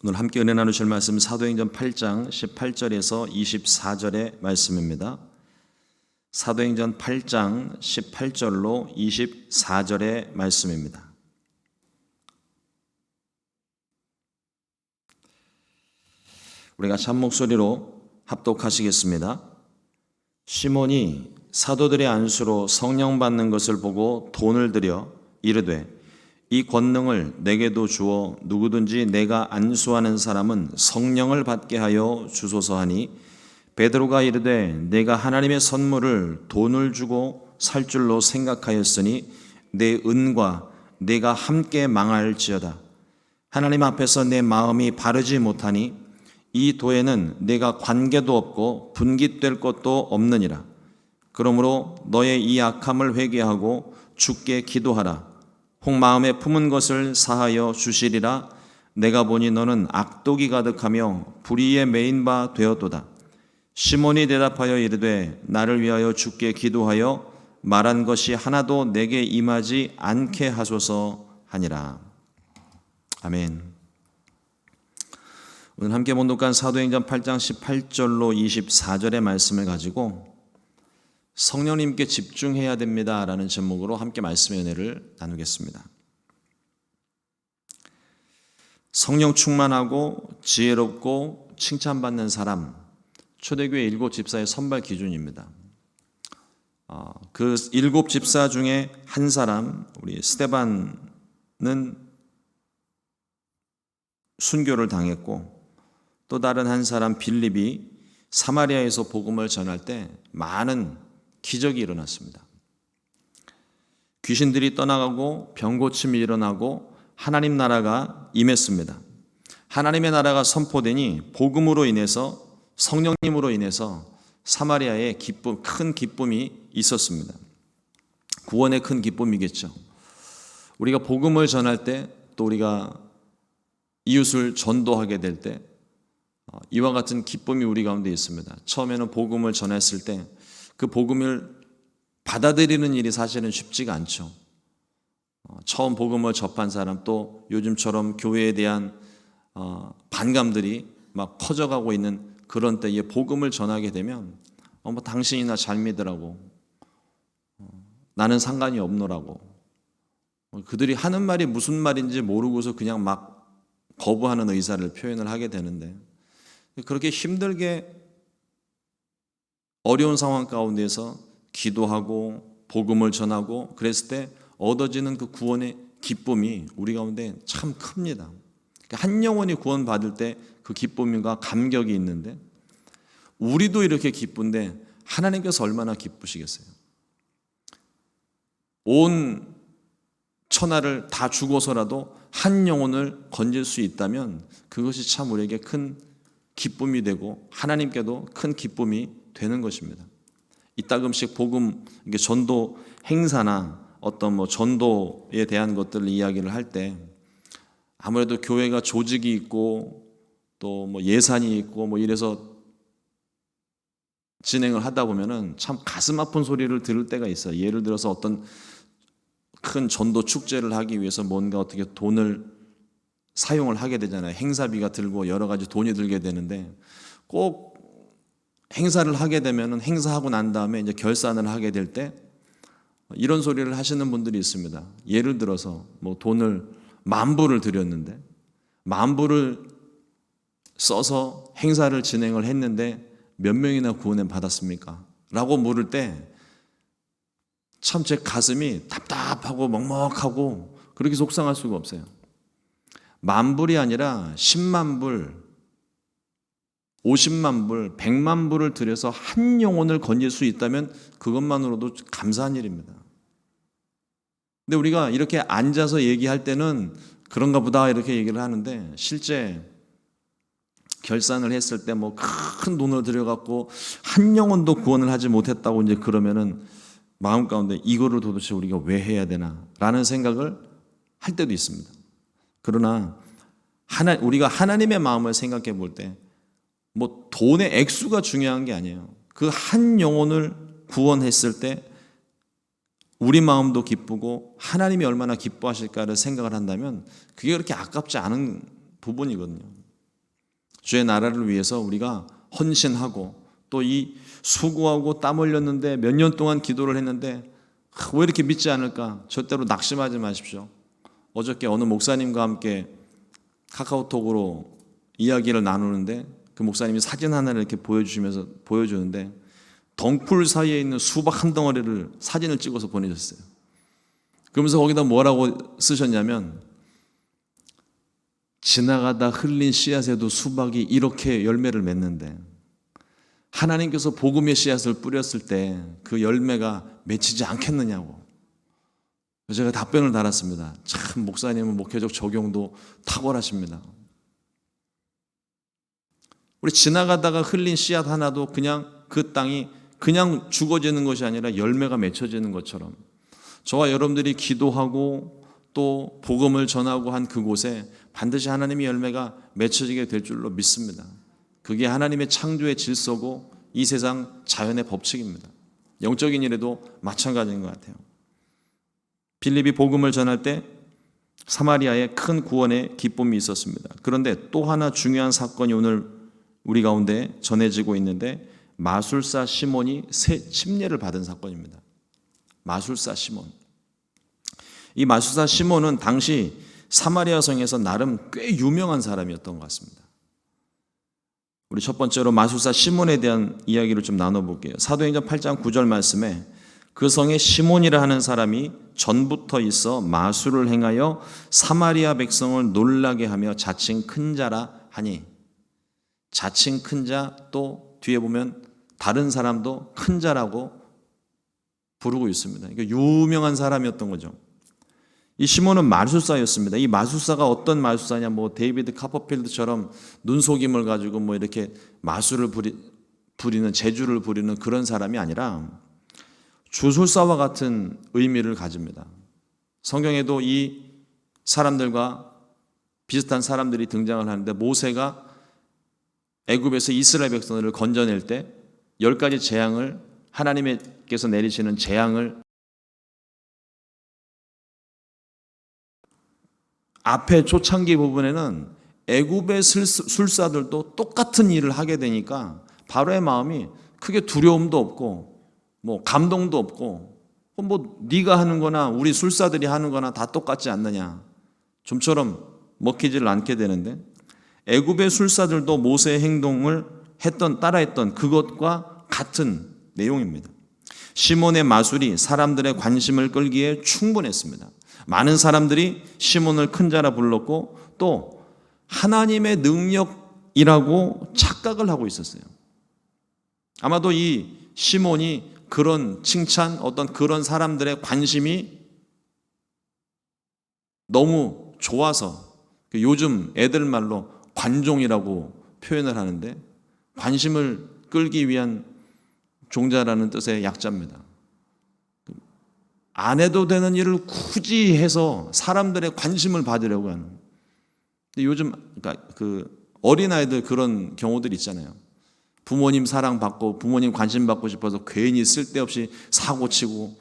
오늘 함께 은혜 나누실 말씀 사도행전 8장 18절에서 24절의 말씀입니다. 사도행전 8장 18절로 24절의 말씀입니다. 우리가 참 목소리로 합독하시겠습니다. 시몬이 사도들의 안수로 성령 받는 것을 보고 돈을 들여 이르되 이 권능을 내게도 주어 누구든지 내가 안수하는 사람은 성령을 받게 하여 주소서 하니 베드로가 이르되 내가 하나님의 선물을 돈을 주고 살 줄로 생각하였으니 내 은과 내가 함께 망할지어다. 하나님 앞에서 내 마음이 바르지 못하니 이 도에는 내가 관계도 없고 분깃될 것도 없느니라. 그러므로 너의 이 악함을 회개하고 주께 기도하라. 혹 마음에 품은 것을 사하여 주시리라. 내가 보니 너는 악독이 가득하며 불의에 매인 바 되었도다. 시몬이 대답하여 이르되 나를 위하여 주께 기도하여 말한 것이 하나도 내게 임하지 않게 하소서 하니라. 아멘. 오늘 함께 봉독한 사도행전 8장 18절로 24절의 말씀을 가지고 성령님께 집중해야 됩니다라는 제목으로 함께 말씀의 은혜를 나누겠습니다. 성령 충만하고 지혜롭고 칭찬받는 사람, 초대교회 7 집사의 선발 기준입니다. 그 7 집사 중에 한 사람, 우리 스데반은 순교를 당했고, 또 다른 한 사람 빌립이 사마리아에서 복음을 전할 때 많은 기적이 일어났습니다. 귀신들이 떠나가고 병고침이 일어나고 하나님 나라가 임했습니다. 하나님의 나라가 선포되니 복음으로 인해서, 성령님으로 인해서 사마리아에 큰 기쁨이 있었습니다. 구원의 큰 기쁨이겠죠. 우리가 복음을 전할 때, 또 우리가 이웃을 전도하게 될 때 이와 같은 기쁨이 우리 가운데 있습니다. 처음에는 복음을 전했을 때 그 복음을 받아들이는 일이 사실은 쉽지가 않죠. 처음 복음을 접한 사람, 또 요즘처럼 교회에 대한 반감들이 막 커져가고 있는 그런 때에 복음을 전하게 되면 뭐 당신이나 잘 믿으라고, 나는 상관이 없노라고, 그들이 하는 말이 무슨 말인지 모르고서 그냥 막 거부하는 의사를 표현을 하게 되는데, 그렇게 힘들게 어려운 상황 가운데서 기도하고 복음을 전하고 그랬을 때 얻어지는 그 구원의 기쁨이 우리 가운데 참 큽니다. 한 영혼이 구원받을 때 그 기쁨과 감격이 있는데, 우리도 이렇게 기쁜데 하나님께서 얼마나 기쁘시겠어요. 온 천하를 다 주고서라도 한 영혼을 건질 수 있다면 그것이 참 우리에게 큰 기쁨이 되고 하나님께도 큰 기쁨이 되는 것입니다. 이따금씩 복음, 전도 행사나 어떤 전도에 대한 것들을 이야기를 할 때 아무래도 교회가 조직이 있고 또 예산이 있고 이래서 진행을 하다 보면은 참 가슴 아픈 소리를 들을 때가 있어요. 예를 들어서 어떤 큰 전도 축제를 하기 위해서 뭔가 어떻게 돈을 사용을 하게 되잖아요. 행사비가 들고 여러 가지 돈이 들게 되는데, 꼭 행사를 하게 되면은 행사하고 난 다음에 이제 결산을 하게 될 때 이런 소리를 하시는 분들이 있습니다. 예를 들어서 돈을 10,000불을 들였는데 10,000불을 써서 행사를 진행을 했는데 몇 명이나 구원을 받았습니까? 라고 물을 때 참 제 가슴이 답답하고 먹먹하고 그렇게 속상할 수가 없어요. 10,000불이 아니라 100,000불, 500,000불, 1,000,000불을 들여서 한 영혼을 건질 수 있다면 그것만으로도 감사한 일입니다. 근데 우리가 이렇게 앉아서 얘기할 때는 그런가 보다 이렇게 얘기를 하는데, 실제 결산을 했을 때 큰 돈을 들여갖고 한 영혼도 구원을 하지 못했다고 이제 그러면은 마음 가운데 이거를 도대체 우리가 왜 해야 되나 라는 생각을 할 때도 있습니다. 그러나 우리가 하나님의 마음을 생각해 볼 때 돈의 액수가 중요한 게 아니에요. 그 한 영혼을 구원했을 때 우리 마음도 기쁘고 하나님이 얼마나 기뻐하실까를 생각을 한다면 그게 그렇게 아깝지 않은 부분이거든요. 주의 나라를 위해서 우리가 헌신하고 또 이 수고하고 땀 흘렸는데 몇 년 동안 기도를 했는데 왜 이렇게 믿지 않을까? 절대로 낙심하지 마십시오. 어저께 어느 목사님과 함께 카카오톡으로 이야기를 나누는데 그 목사님이 사진 하나를 이렇게 보여주는데 덩굴 사이에 있는 수박 한 덩어리를 사진을 찍어서 보내줬어요. 그러면서 거기다 뭐라고 쓰셨냐면 지나가다 흘린 씨앗에도 수박이 이렇게 열매를 맺는데 하나님께서 복음의 씨앗을 뿌렸을 때 그 열매가 맺히지 않겠느냐고. 제가 답변을 달았습니다. 참 목사님은 목회적 적용도 탁월하십니다. 우리 지나가다가 흘린 씨앗 하나도 그냥 그 땅이 그냥 죽어지는 것이 아니라 열매가 맺혀지는 것처럼 저와 여러분들이 기도하고 또 복음을 전하고 한 그곳에 반드시 하나님의 열매가 맺혀지게 될 줄로 믿습니다. 그게 하나님의 창조의 질서고 이 세상 자연의 법칙입니다. 영적인 일에도 마찬가지인 것 같아요. 빌립이 복음을 전할 때 사마리아에 큰 구원의 기쁨이 있었습니다. 그런데 또 하나 중요한 사건이 오늘 우리 가운데 전해지고 있는데 마술사 시몬이 새 침례를 받은 사건입니다. 마술사 시몬. 이 마술사 시몬은 당시 사마리아 성에서 나름 꽤 유명한 사람이었던 것 같습니다. 우리 첫 번째로 마술사 시몬에 대한 이야기를 좀 나눠볼게요. 사도행전 8장 9절 말씀에 그 성에 시몬이라 하는 사람이 전부터 있어 마술을 행하여 사마리아 백성을 놀라게 하며 자칭 큰 자라 하니, 자칭 큰 자, 또 뒤에 보면 다른 사람도 큰 자라고 부르고 있습니다. 그러니까 유명한 사람이었던 거죠. 이 시몬은 마술사였습니다. 이 마술사가 어떤 마술사냐, 데이비드 카퍼필드처럼 눈속임을 가지고 이렇게 마술을 부리는, 재주를 부리는 그런 사람이 아니라 주술사와 같은 의미를 가집니다. 성경에도 이 사람들과 비슷한 사람들이 등장을 하는데, 모세가 애굽에서 이스라엘 백성들을 건져낼 때 10가지 재앙을, 하나님께서 내리시는 재앙을 앞에 초창기 부분에는 애굽의 술사들도 똑같은 일을 하게 되니까 바로의 마음이 크게 두려움도 없고 감동도 없고 네가 하는 거나 우리 술사들이 하는 거나 다 똑같지 않느냐, 좀처럼 먹히지를 않게 되는데, 애굽의 술사들도 모세의 행동을 따라했던 그것과 같은 내용입니다. 시몬의 마술이 사람들의 관심을 끌기에 충분했습니다. 많은 사람들이 시몬을 큰 자라 불렀고 또 하나님의 능력이라고 착각을 하고 있었어요. 아마도 이 시몬이 그런 칭찬, 어떤 그런 사람들의 관심이 너무 좋아서, 요즘 애들 말로 관종이라고 표현을 하는데, 관심을 끌기 위한 종자라는 뜻의 약자입니다. 안 해도 되는 일을 굳이 해서 사람들의 관심을 받으려고 하는. 근데 요즘 어린아이들 그런 경우들 있잖아요. 부모님 사랑받고 부모님 관심 받고 싶어서 괜히 쓸데없이 사고치고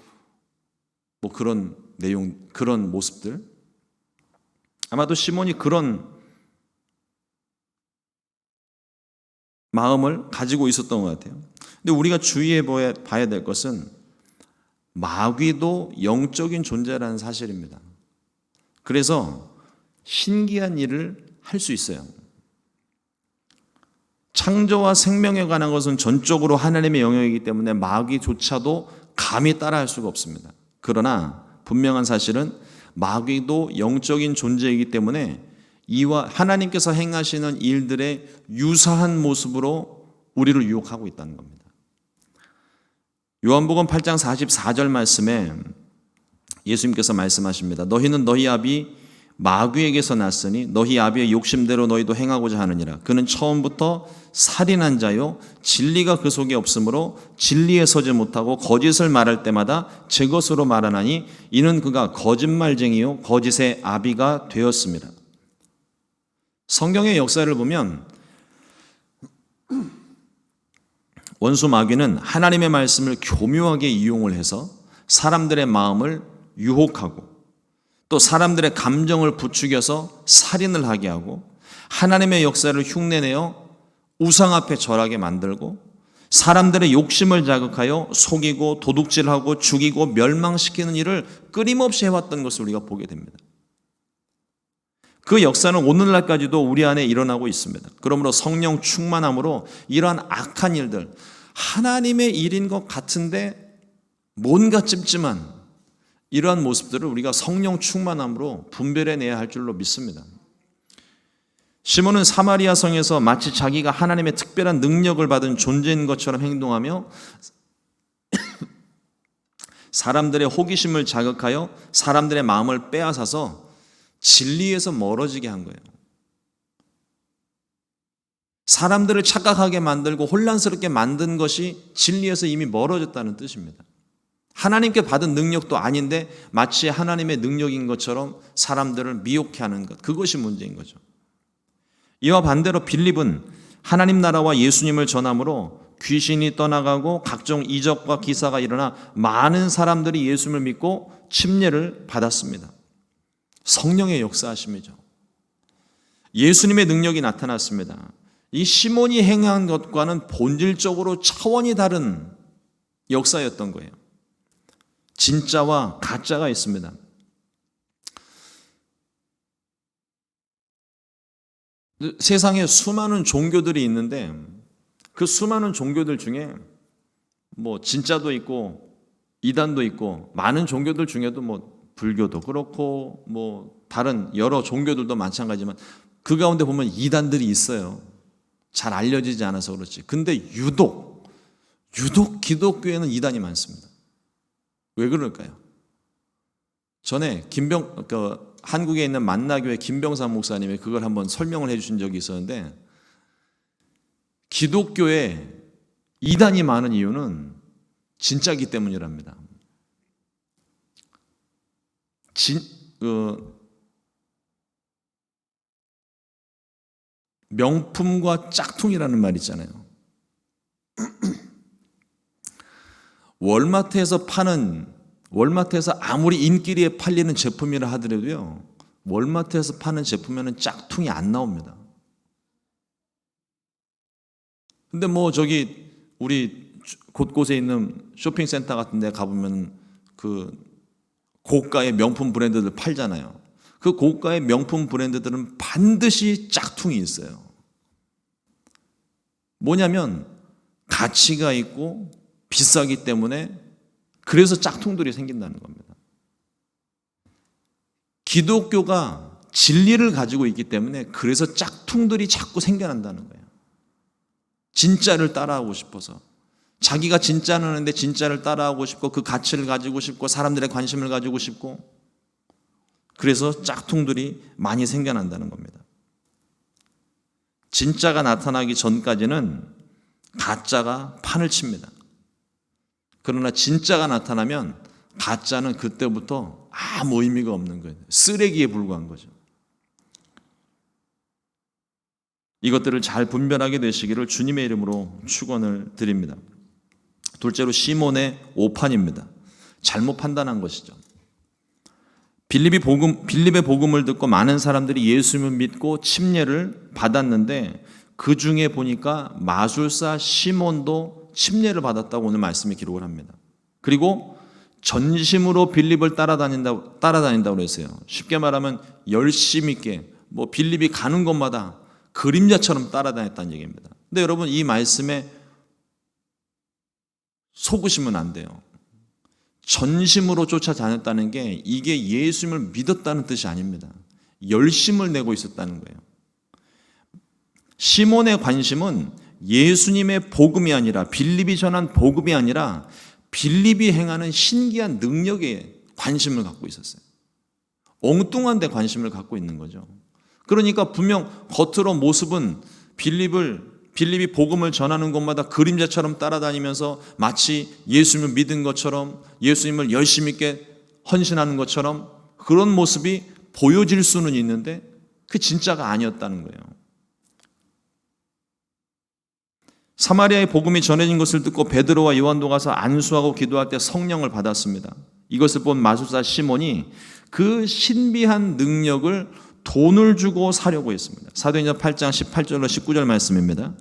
그런 내용, 그런 모습들. 아마도 시몬이 그런 마음을 가지고 있었던 것 같아요. 근데 우리가 주의해 봐야 될 것은 마귀도 영적인 존재라는 사실입니다. 그래서 신기한 일을 할 수 있어요. 창조와 생명에 관한 것은 전적으로 하나님의 영역이기 때문에 마귀조차도 감히 따라할 수가 없습니다. 그러나 분명한 사실은 마귀도 영적인 존재이기 때문에 이와 하나님께서 행하시는 일들의 유사한 모습으로 우리를 유혹하고 있다는 겁니다. 요한복음 8장 44절 말씀에 예수님께서 말씀하십니다. 너희는 너희 아비 마귀에게서 났으니 너희 아비의 욕심대로 너희도 행하고자 하느니라. 그는 처음부터 살인한 자요 진리가 그 속에 없으므로 진리에 서지 못하고 거짓을 말할 때마다 제 것으로 말하나니 이는 그가 거짓말쟁이요 거짓의 아비가 되었습니다. 성경의 역사를 보면 원수 마귀는 하나님의 말씀을 교묘하게 이용을 해서 사람들의 마음을 유혹하고 또 사람들의 감정을 부추겨서 살인을 하게 하고 하나님의 역사를 흉내내어 우상 앞에 절하게 만들고 사람들의 욕심을 자극하여 속이고 도둑질하고 죽이고 멸망시키는 일을 끊임없이 해왔던 것을 우리가 보게 됩니다. 그 역사는 오늘날까지도 우리 안에 일어나고 있습니다. 그러므로 성령 충만함으로 이러한 악한 일들, 하나님의 일인 것 같은데 뭔가 찝찝한 이러한 모습들을 우리가 성령 충만함으로 분별해내야 할 줄로 믿습니다. 시몬은 사마리아 성에서 마치 자기가 하나님의 특별한 능력을 받은 존재인 것처럼 행동하며 사람들의 호기심을 자극하여 사람들의 마음을 빼앗아서 진리에서 멀어지게 한 거예요. 사람들을 착각하게 만들고 혼란스럽게 만든 것이 진리에서 이미 멀어졌다는 뜻입니다. 하나님께 받은 능력도 아닌데 마치 하나님의 능력인 것처럼 사람들을 미혹해 하는 것, 그것이 문제인 거죠. 이와 반대로 빌립은 하나님 나라와 예수님을 전함으로 귀신이 떠나가고 각종 이적과 기사가 일어나 많은 사람들이 예수님을 믿고 침례를 받았습니다. 성령의 역사하심이죠. 예수님의 능력이 나타났습니다. 이 시몬이 행한 것과는 본질적으로 차원이 다른 역사였던 거예요. 진짜와 가짜가 있습니다. 세상에 수많은 종교들이 있는데 그 수많은 종교들 중에 뭐 진짜도 있고 이단도 있고 많은 종교들 중에도 뭐 불교도 그렇고 뭐 다른 여러 종교들도 마찬가지지만 그 가운데 보면 이단들이 있어요. 잘 알려지지 않아서 그렇지. 근데 유독 기독교에는 이단이 많습니다. 왜 그럴까요? 전에 한국에 있는 만나교회 김병삼 목사님이 그걸 한번 설명을 해주신 적이 있었는데, 기독교에 이단이 많은 이유는 진짜기 때문이랍니다. 명품과 짝퉁이라는 말 있잖아요. 월마트에서 아무리 인기리에 팔리는 제품이라 하더라도요, 월마트에서 파는 제품에는 짝퉁이 안 나옵니다. 근데 뭐 저기 우리 곳곳에 있는 쇼핑센터 같은 데 가보면 그 고가의 명품 브랜드들 팔잖아요. 그 고가의 명품 브랜드들은 반드시 짝퉁이 있어요. 뭐냐면 가치가 있고 비싸기 때문에 그래서 짝퉁들이 생긴다는 겁니다. 기독교가 진리를 가지고 있기 때문에 그래서 짝퉁들이 자꾸 생겨난다는 거예요. 진짜를 따라하고 싶어서, 자기가 진짜는 하는데 진짜를 따라하고 싶고 그 가치를 가지고 싶고 사람들의 관심을 가지고 싶고, 그래서 짝퉁들이 많이 생겨난다는 겁니다. 진짜가 나타나기 전까지는 가짜가 판을 칩니다. 그러나 진짜가 나타나면 가짜는 그때부터 아무 의미가 없는 거예요. 쓰레기에 불과한 거죠. 이것들을 잘 분별하게 되시기를 주님의 이름으로 축원을 드립니다. 둘째로 시몬의 오판입니다. 잘못 판단한 것이죠. 빌립의 복음을 듣고 많은 사람들이 예수님을 믿고 침례를 받았는데 그 중에 보니까 마술사 시몬도 침례를 받았다고 오늘 말씀이 기록을 합니다. 그리고 전심으로 빌립을 따라다닌다고 했어요. 쉽게 말하면 열심 있게 뭐 빌립이 가는 곳마다 그림자처럼 따라다녔다는 얘기입니다. 근데 여러분, 이 말씀에 속으시면 안 돼요. 전심으로 쫓아다녔다는 게 이게 예수님을 믿었다는 뜻이 아닙니다. 열심을 내고 있었다는 거예요. 시몬의 관심은 예수님의 복음이 아니라, 빌립이 전한 복음이 아니라 빌립이 행하는 신기한 능력에 관심을 갖고 있었어요. 엉뚱한 데 관심을 갖고 있는 거죠. 그러니까 분명 겉으로 모습은 빌립이 복음을 전하는 곳마다 그림자처럼 따라다니면서 마치 예수님을 믿은 것처럼, 예수님을 열심히 있게 헌신하는 것처럼 그런 모습이 보여질 수는 있는데 그 진짜가 아니었다는 거예요. 사마리아의 복음이 전해진 것을 듣고 베드로와 요한도 가서 안수하고 기도할 때 성령을 받았습니다. 이것을 본 마술사 시몬이 그 신비한 능력을 돈을 주고 사려고 했습니다. 사도행전 8장 18절로 19절 말씀입니다.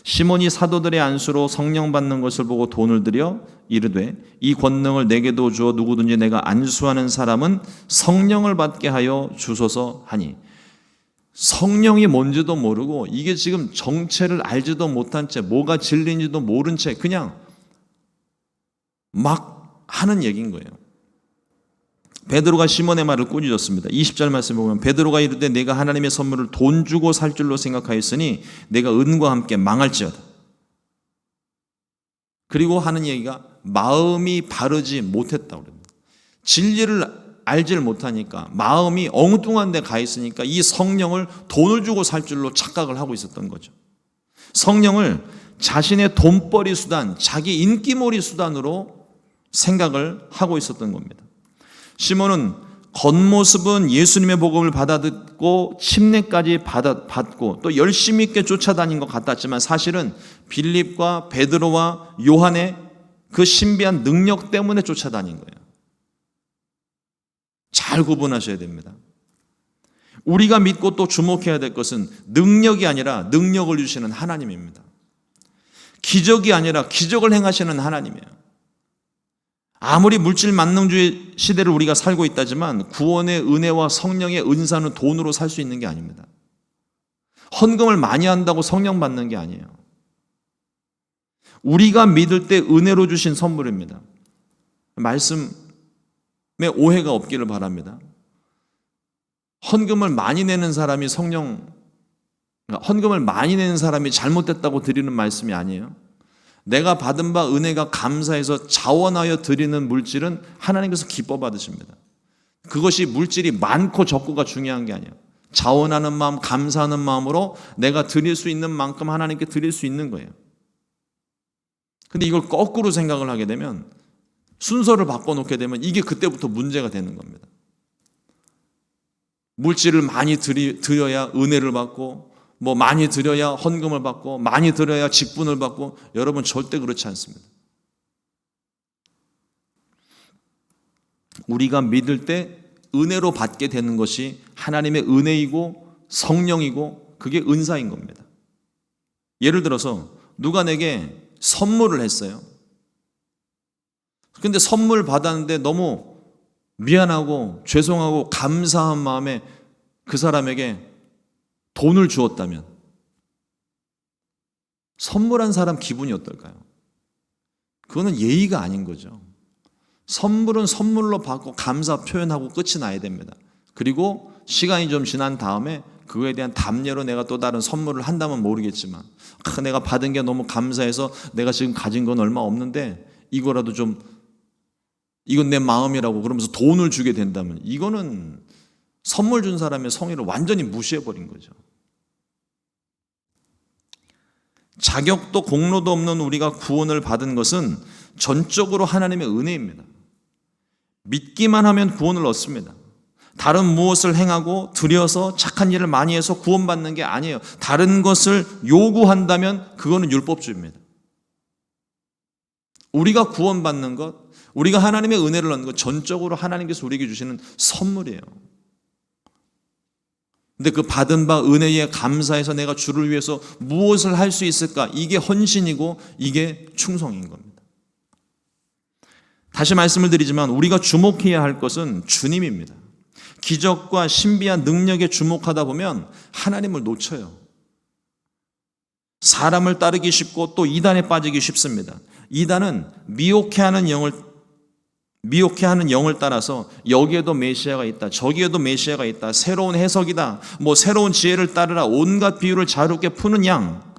시몬이 사도들의 안수로 성령 받는 것을 보고 돈을 들여 이르되 이 권능을 내게도 주어 누구든지 내가 안수하는 사람은 성령을 받게 하여 주소서 하니, 성령이 뭔지도 모르고 이게 지금 정체를 알지도 못한 채 뭐가 진리인지도 모른 채 그냥 막 하는 얘기인 거예요. 베드로가 시몬의 말을 꾸짖었습니다. 20절 말씀 보면 베드로가 이르되 내가 하나님의 선물을 돈 주고 살 줄로 생각하였으니 내가 은과 함께 망할지어다. 그리고 하는 얘기가 마음이 바르지 못했다고 그럽니다. 진리를 알지를 못하니까 마음이 엉뚱한 데 가 있으니까 이 성령을 돈을 주고 살 줄로 착각을 하고 있었던 거죠. 성령을 자신의 돈벌이 수단, 자기 인기몰이 수단으로 생각을 하고 있었던 겁니다. 시몬은 겉모습은 예수님의 복음을 받아듣고 침례까지 받고 또 열심히 있게 쫓아다닌 것 같았지만 사실은 빌립과 베드로와 요한의 그 신비한 능력 때문에 쫓아다닌 거예요. 잘 구분하셔야 됩니다. 우리가 믿고 또 주목해야 될 것은 능력이 아니라 능력을 주시는 하나님입니다. 기적이 아니라 기적을 행하시는 하나님이에요. 아무리 물질 만능주의 시대를 우리가 살고 있다지만 구원의 은혜와 성령의 은사는 돈으로 살 수 있는 게 아닙니다. 헌금을 많이 한다고 성령 받는 게 아니에요. 우리가 믿을 때 은혜로 주신 선물입니다. 말씀에 오해가 없기를 바랍니다. 헌금을 많이 내는 사람이 헌금을 많이 내는 사람이 잘못됐다고 드리는 말씀이 아니에요. 내가 받은 바 은혜가 감사해서 자원하여 드리는 물질은 하나님께서 기뻐 받으십니다. 그것이 물질이 많고 적고가 중요한 게 아니에요. 자원하는 마음, 감사하는 마음으로 내가 드릴 수 있는 만큼 하나님께 드릴 수 있는 거예요. 근데 이걸 거꾸로 생각을 하게 되면, 순서를 바꿔놓게 되면 이게 그때부터 문제가 되는 겁니다. 물질을 많이 드려야 은혜를 받고, 많이 드려야 헌금을 받고, 많이 드려야 직분을 받고, 여러분 절대 그렇지 않습니다. 우리가 믿을 때 은혜로 받게 되는 것이 하나님의 은혜이고 성령이고 그게 은사인 겁니다. 예를 들어서 누가 내게 선물을 했어요. 근데 선물 받았는데 너무 미안하고 죄송하고 감사한 마음에 그 사람에게 돈을 주었다면 선물한 사람 기분이 어떨까요? 그거는 예의가 아닌 거죠. 선물은 선물로 받고 감사 표현하고 끝이 나야 됩니다. 그리고 시간이 좀 지난 다음에 그거에 대한 답례로 내가 또 다른 선물을 한다면 모르겠지만, 내가 받은 게 너무 감사해서 내가 지금 가진 건 얼마 없는데 이거라도 좀, 이건 내 마음이라고 그러면서 돈을 주게 된다면 이거는 선물 준 사람의 성의를 완전히 무시해버린 거죠. 자격도 공로도 없는 우리가 구원을 받은 것은 전적으로 하나님의 은혜입니다. 믿기만 하면 구원을 얻습니다. 다른 무엇을 행하고 드려서 착한 일을 많이 해서 구원받는 게 아니에요. 다른 것을 요구한다면 그거는 율법주의입니다. 우리가 구원받는 것, 우리가 하나님의 은혜를 얻는 것, 전적으로 하나님께서 우리에게 주시는 선물이에요. 근데 그 받은 바 은혜에 감사해서 내가 주를 위해서 무엇을 할 수 있을까? 이게 헌신이고 이게 충성인 겁니다. 다시 말씀을 드리지만 우리가 주목해야 할 것은 주님입니다. 기적과 신비한 능력에 주목하다 보면 하나님을 놓쳐요. 사람을 따르기 쉽고 또 이단에 빠지기 쉽습니다. 이단은 미혹해하는 영을 따라서 여기에도 메시아가 있다, 저기에도 메시아가 있다, 새로운 해석이다, 새로운 지혜를 따르라, 온갖 비유를 자유롭게 푸는 양,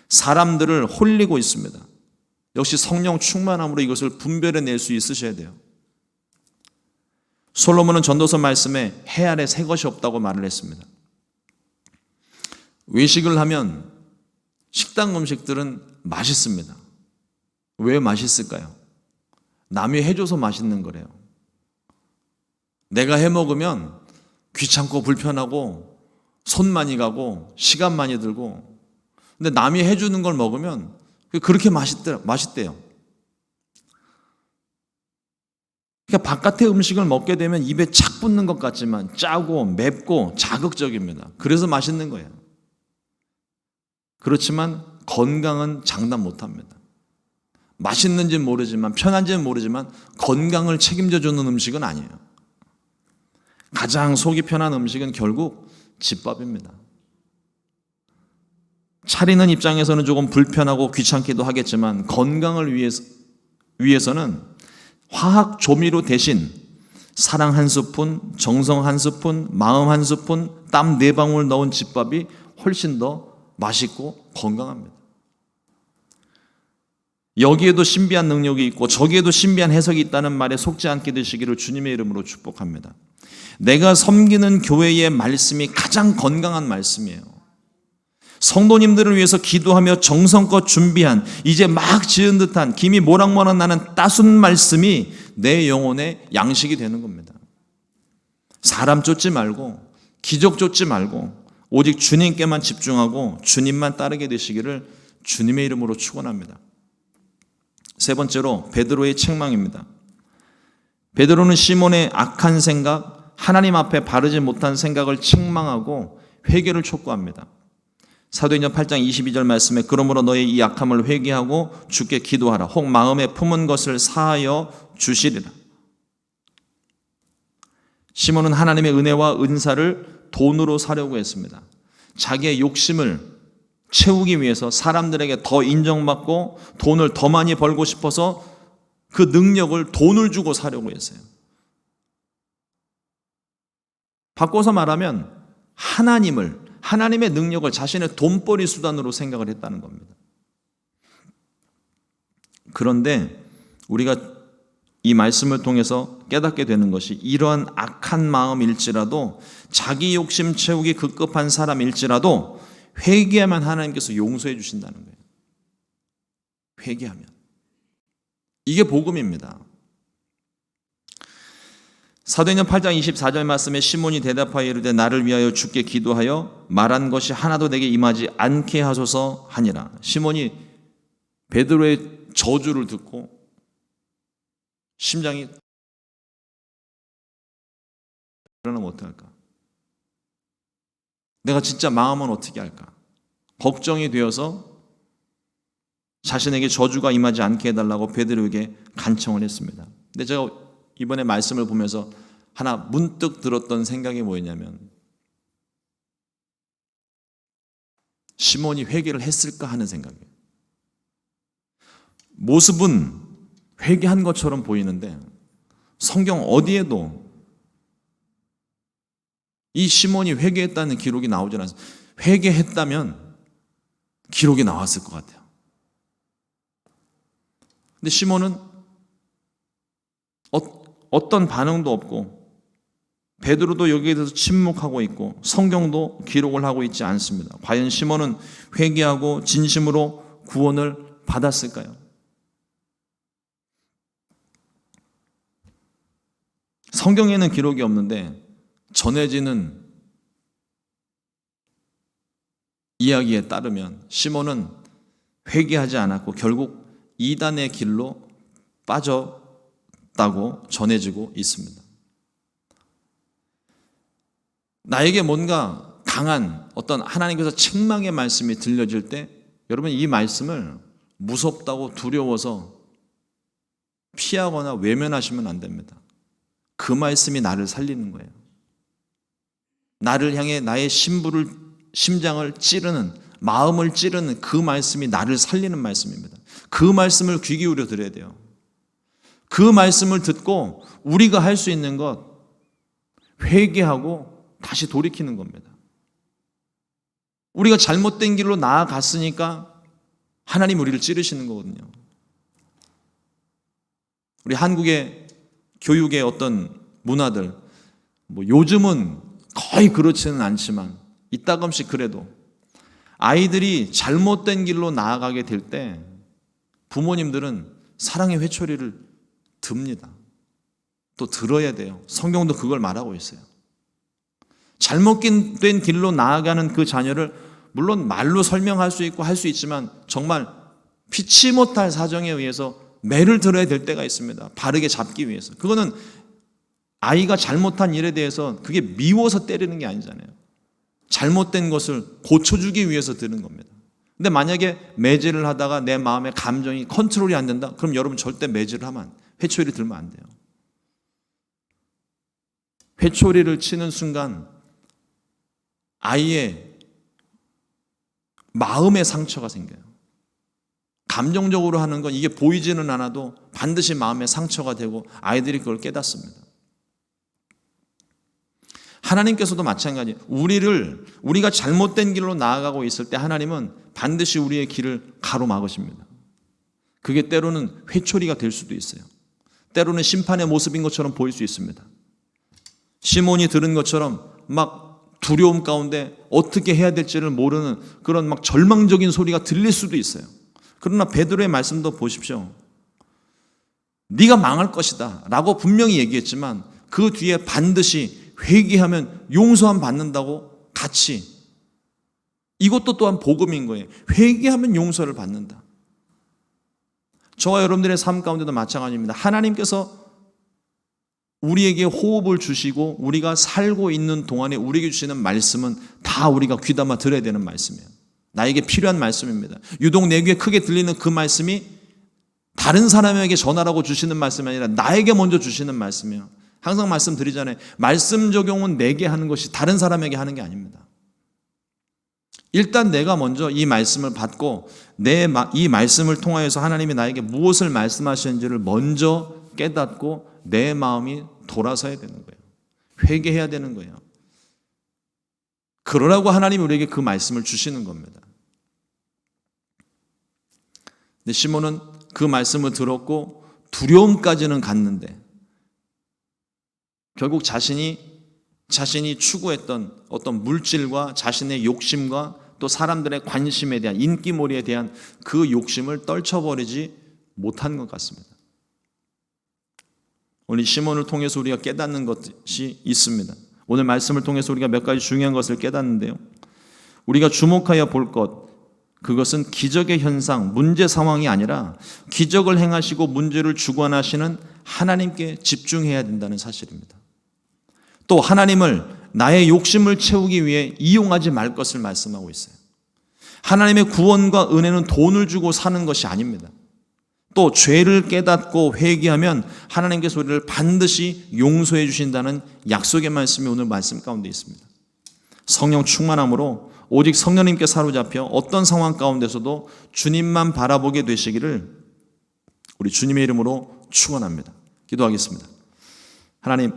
사람들을 홀리고 있습니다. 역시 성령 충만함으로 이것을 분별해낼 수 있으셔야 돼요. 솔로몬은 전도서 말씀에 해 아래 새 것이 없다고 말을 했습니다. 외식을 하면 식당 음식들은 맛있습니다. 왜 맛있을까요? 남이 해줘서 맛있는 거래요. 내가 해먹으면 귀찮고 불편하고 손 많이 가고 시간 많이 들고, 근데 남이 해주는 걸 먹으면 그렇게 맛있대요. 그러니까 바깥의 음식을 먹게 되면 입에 착 붙는 것 같지만 짜고 맵고 자극적입니다. 그래서 맛있는 거예요. 그렇지만 건강은 장담 못합니다. 맛있는지는 모르지만 편한지는 모르지만 건강을 책임져주는 음식은 아니에요. 가장 속이 편한 음식은 결국 집밥입니다. 차리는 입장에서는 조금 불편하고 귀찮기도 하겠지만 건강을 위해서는 화학 조미료 대신 사랑 한 스푼, 정성 한 스푼, 마음 한 스푼, 땀 4방울 넣은 집밥이 훨씬 더 맛있고 건강합니다. 여기에도 신비한 능력이 있고 저기에도 신비한 해석이 있다는 말에 속지 않게 되시기를 주님의 이름으로 축복합니다. 내가 섬기는 교회의 말씀이 가장 건강한 말씀이에요. 성도님들을 위해서 기도하며 정성껏 준비한 이제 막 지은 듯한 김이 모락모락 나는 따순 말씀이 내 영혼의 양식이 되는 겁니다. 사람 쫓지 말고 기적 쫓지 말고 오직 주님께만 집중하고 주님만 따르게 되시기를 주님의 이름으로 축원합니다. 세 번째로 베드로의 책망입니다. 베드로는 시몬의 악한 생각, 하나님 앞에 바르지 못한 생각을 책망하고 회개를 촉구합니다. 사도행전 8장 22절 말씀에 그러므로 너의 이 악함을 회개하고 주께 기도하라. 혹 마음에 품은 것을 사하여 주시리라. 시몬은 하나님의 은혜와 은사를 돈으로 사려고 했습니다. 자기의 욕심을 채우기 위해서 사람들에게 더 인정받고 돈을 더 많이 벌고 싶어서 그 능력을 돈을 주고 사려고 했어요. 바꿔서 말하면 하나님의 능력을 자신의 돈벌이 수단으로 생각을 했다는 겁니다. 그런데 우리가 이 말씀을 통해서 깨닫게 되는 것이 이러한 악한 마음일지라도 자기 욕심 채우기 급급한 사람일지라도 회개하면 하나님께서 용서해 주신다는 거예요. 회개하면. 이게 복음입니다. 사도행전 8장 24절 말씀에 시몬이 대답하여 이르되 나를 위하여 주께 기도하여 말한 것이 하나도 내게 임하지 않게 하소서 하니라. 시몬이 베드로의 저주를 듣고 심장이 그러면 어떡할까? 내가 진짜 마음은 어떻게 할까? 걱정이 되어서 자신에게 저주가 임하지 않게 해달라고 베드로에게 간청을 했습니다. 근데 제가 이번에 말씀을 보면서 하나 문득 들었던 생각이 뭐였냐면 시몬이 회개를 했을까 하는 생각이에요. 모습은 회개한 것처럼 보이는데 성경 어디에도 이 시몬이 회개했다는 기록이 나오지 않습니다. 회개했다면 기록이 나왔을 것 같아요. 근데 시몬은 어떤 반응도 없고 베드로도 여기에 대해서 침묵하고 있고 성경도 기록을 하고 있지 않습니다. 과연 시몬은 회개하고 진심으로 구원을 받았을까요? 성경에는 기록이 없는데 전해지는 이야기에 따르면 시몬은 회개하지 않았고 결국 이단의 길로 빠졌다고 전해지고 있습니다. 나에게 뭔가 강한 어떤 하나님께서 책망의 말씀이 들려질 때 여러분 이 말씀을 무섭다고 두려워서 피하거나 외면하시면 안 됩니다. 그 말씀이 나를 살리는 거예요. 나를 향해 나의 심장을 찌르는 마음을 찌르는 그 말씀이 나를 살리는 말씀입니다. 그 말씀을 귀 기울여 들어야 돼요. 그 말씀을 듣고 우리가 할 수 있는 것 회개하고 다시 돌이키는 겁니다. 우리가 잘못된 길로 나아갔으니까 하나님 우리를 찌르시는 거거든요. 우리 한국의 교육의 어떤 문화들 요즘은 거의 그렇지는 않지만 이따금씩 그래도 아이들이 잘못된 길로 나아가게 될 때 부모님들은 사랑의 회초리를 듭니다. 또 들어야 돼요. 성경도 그걸 말하고 있어요. 잘못된 길로 나아가는 그 자녀를 물론 말로 설명할 수 있고 할 수 있지만 정말 피치 못할 사정에 의해서 매를 들어야 될 때가 있습니다. 바르게 잡기 위해서. 그거는 아이가 잘못한 일에 대해서 그게 미워서 때리는 게 아니잖아요. 잘못된 것을 고쳐주기 위해서 드는 겁니다. 근데 만약에 매질을 하다가 내 마음의 감정이 컨트롤이 안 된다? 그럼 여러분 절대 매질을 하면 회초리를 들면 안 돼요. 회초리를 치는 순간 아이의 마음의 상처가 생겨요. 감정적으로 하는 건 이게 보이지는 않아도 반드시 마음의 상처가 되고 아이들이 그걸 깨닫습니다. 하나님께서도 마찬가지. 우리가 잘못된 길로 나아가고 있을 때 하나님은 반드시 우리의 길을 가로막으십니다. 그게 때로는 회초리가 될 수도 있어요. 때로는 심판의 모습인 것처럼 보일 수 있습니다. 시몬이 들은 것처럼 막 두려움 가운데 어떻게 해야 될지를 모르는 그런 막 절망적인 소리가 들릴 수도 있어요. 그러나 베드로의 말씀도 보십시오. 네가 망할 것이다 라고 분명히 얘기했지만 그 뒤에 반드시 회개하면 용서함 받는다고 같이, 이것도 또한 복음인 거예요. 회개하면 용서를 받는다. 저와 여러분들의 삶 가운데도 마찬가지입니다. 하나님께서 우리에게 호흡을 주시고 우리가 살고 있는 동안에 우리에게 주시는 말씀은 다 우리가 귀담아 들어야 되는 말씀이에요. 나에게 필요한 말씀입니다. 유독 내 귀에 크게 들리는 그 말씀이 다른 사람에게 전하라고 주시는 말씀이 아니라 나에게 먼저 주시는 말씀이에요. 항상 말씀드리잖아요. 말씀 적용은 내게 하는 것이 다른 사람에게 하는 게 아닙니다. 일단 내가 먼저 이 말씀을 받고 이 말씀을 통하여서 하나님이 나에게 무엇을 말씀하시는지를 먼저 깨닫고 내 마음이 돌아서야 되는 거예요. 회개해야 되는 거예요. 그러라고 하나님이 우리에게 그 말씀을 주시는 겁니다. 근데 시몬은 그 말씀을 들었고 두려움까지는 갔는데 결국 자신이 추구했던 어떤 물질과 자신의 욕심과 또 사람들의 관심에 대한 인기몰이에 대한 그 욕심을 떨쳐버리지 못한 것 같습니다. 오늘 시몬을 통해서 우리가 깨닫는 것이 있습니다. 오늘 말씀을 통해서 우리가 몇 가지 중요한 것을 깨닫는데요. 우리가 주목하여 볼 것, 그것은 기적의 현상, 문제 상황이 아니라 기적을 행하시고 문제를 주관하시는 하나님께 집중해야 된다는 사실입니다. 또 하나님을 나의 욕심을 채우기 위해 이용하지 말 것을 말씀하고 있어요. 하나님의 구원과 은혜는 돈을 주고 사는 것이 아닙니다. 또 죄를 깨닫고 회개하면 하나님께서 우리를 반드시 용서해 주신다는 약속의 말씀이 오늘 말씀 가운데 있습니다. 성령 충만함으로 오직 성령님께 사로잡혀 어떤 상황 가운데서도 주님만 바라보게 되시기를 우리 주님의 이름으로 축원합니다. 기도하겠습니다. 하나님,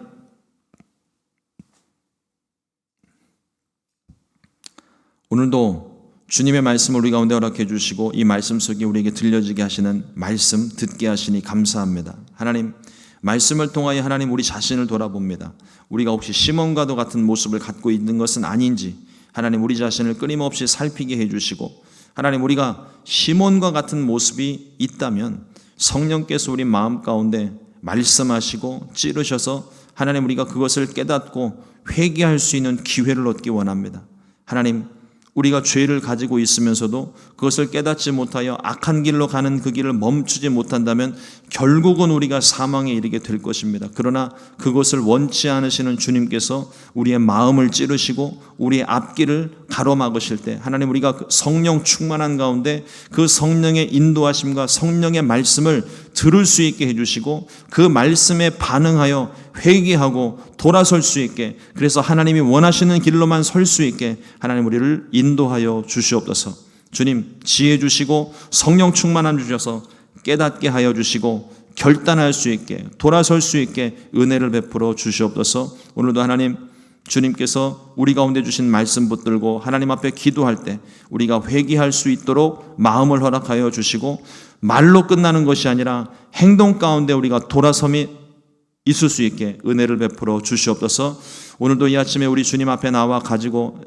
오늘도 주님의 말씀을 우리 가운데 허락해 주시고 이 말씀 속에 우리에게 들려지게 하시는 말씀 듣게 하시니 감사합니다. 하나님, 말씀을 통하여 하나님 우리 자신을 돌아봅니다. 우리가 혹시 시몬과도 같은 모습을 갖고 있는 것은 아닌지 하나님 우리 자신을 끊임없이 살피게 해주시고 하나님 우리가 시몬과 같은 모습이 있다면 성령께서 우리 마음 가운데 말씀하시고 찌르셔서 하나님 우리가 그것을 깨닫고 회개할 수 있는 기회를 얻기 원합니다. 하나님, 우리가 죄를 가지고 있으면서도 그것을 깨닫지 못하여 악한 길로 가는 그 길을 멈추지 못한다면 결국은 우리가 사망에 이르게 될 것입니다. 그러나 그것을 원치 않으시는 주님께서 우리의 마음을 찌르시고 우리의 앞길을 가로막으실 때 하나님 우리가 성령 충만한 가운데 그 성령의 인도하심과 성령의 말씀을 들을 수 있게 해주시고 그 말씀에 반응하여 회개하고 돌아설 수 있게, 그래서 하나님이 원하시는 길로만 설 수 있게 하나님 우리를 인도하여 주시옵소서. 주님, 지혜 주시고 성령 충만함 주셔서 깨닫게 하여 주시고 결단할 수 있게 돌아설 수 있게 은혜를 베풀어 주시옵소서. 오늘도 하나님 주님께서 우리 가운데 주신 말씀 붙들고 하나님 앞에 기도할 때 우리가 회개할 수 있도록 마음을 허락하여 주시고 말로 끝나는 것이 아니라 행동 가운데 우리가 돌아섬이 있을 수 있게 은혜를 베풀어 주시옵소서. 오늘도 이 아침에 우리 주님 앞에 나와 가지고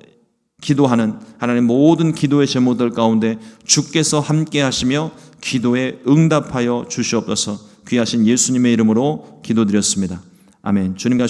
기도하는 하나님 모든 기도의 제목들 가운데 주께서 함께 하시며 기도에 응답하여 주시옵소서. 귀하신 예수님의 이름으로 기도드렸습니다. 아멘. 주님과